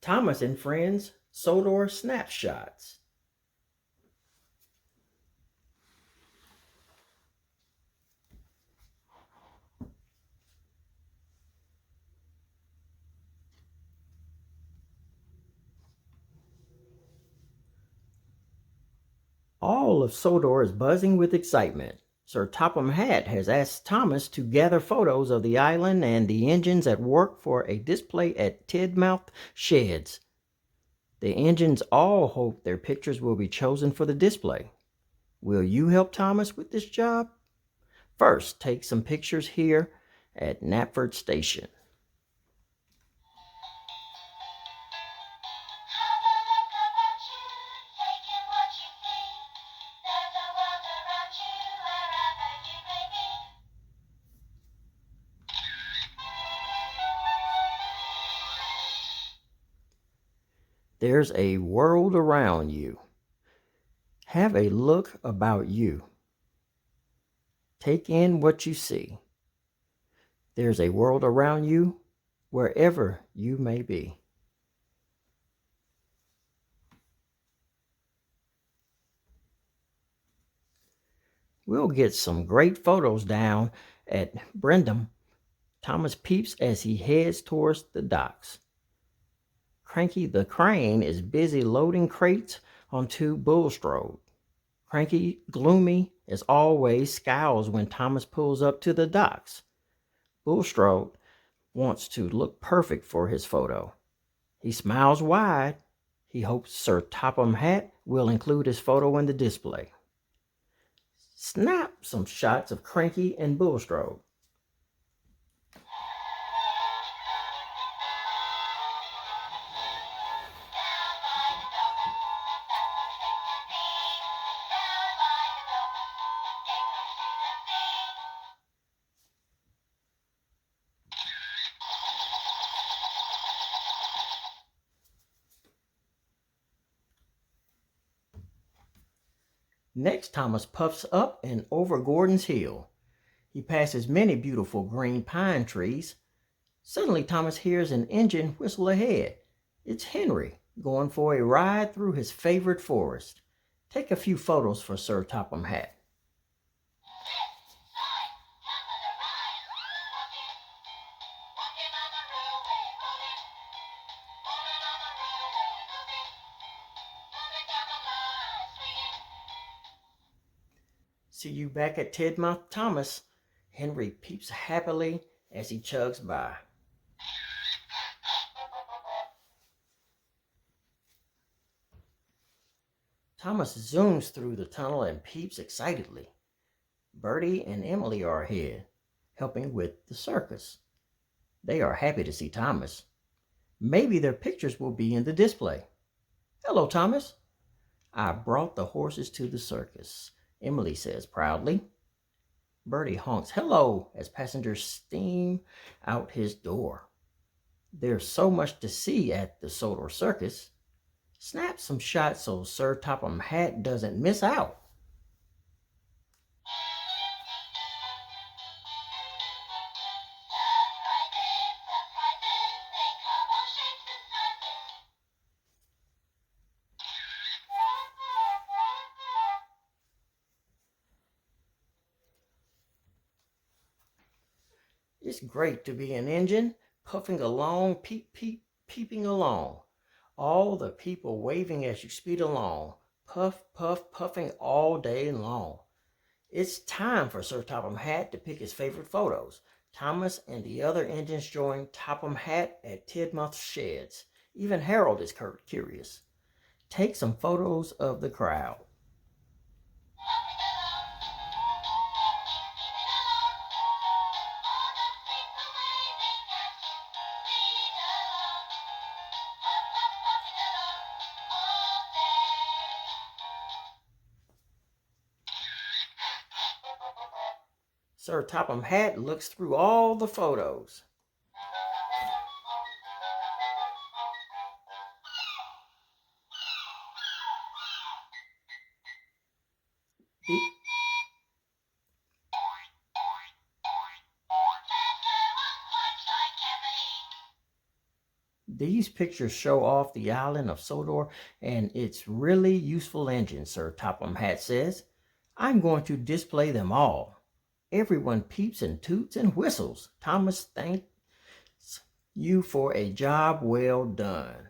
Thomas and Friends Sodor Snapshots. All of Sodor is buzzing with excitement. Sir Topham Hatt has asked Thomas to gather photos of the island and the engines at work for a display at Tidmouth Sheds. The engines all hope their pictures will be chosen for the display. Will you help Thomas with this job? First, take some pictures here at Knapford Station. There's a world around you. Have a look about you. Take in what you see. There's a world around you wherever you may be. We'll get some great photos down at Brendam. Thomas peeps as he heads towards the docks. Cranky the crane is busy loading crates onto Bulstrode. Cranky, gloomy as always, scowls when Thomas pulls up to the docks. Bulstrode wants to look perfect for his photo. He smiles wide. He hopes Sir Topham Hatt will include his photo in the display. Snap some shots of Cranky and Bulstrode. Next, Thomas puffs up and over Gordon's Hill. He passes many beautiful green pine trees. Suddenly, Thomas hears an engine whistle ahead. It's Henry going for a ride through his favorite forest. Take a few photos for Sir Topham Hatt. See you back at Tidmouth, Thomas. Henry peeps happily as he chugs by. Thomas zooms through the tunnel and peeps excitedly. Bertie and Emily are ahead, helping with the circus. They are happy to see Thomas. Maybe their pictures will be in the display. Hello, Thomas. I brought the horses to the circus, Emily says proudly. Bertie honks hello as passengers steam out his door. There's so much to see at the Sodor Circus. Snap some shots so Sir Topham Hatt doesn't miss out. It's great to be an engine, puffing along, peeping along. All the people waving as you speed along. Puff, puff, puffing all day long. It's time for Sir Topham Hatt to pick his favorite photos. Thomas and the other engines join Topham Hatt at Tidmouth Sheds. Even Harold is curious. Take some photos of the crowd. Sir Topham Hatt looks through all the photos. These pictures show off the island of Sodor and its really useful engine, Sir Topham Hatt says. I'm going to display them all. Everyone peeps and toots and whistles. Thomas thanks you for a job well done.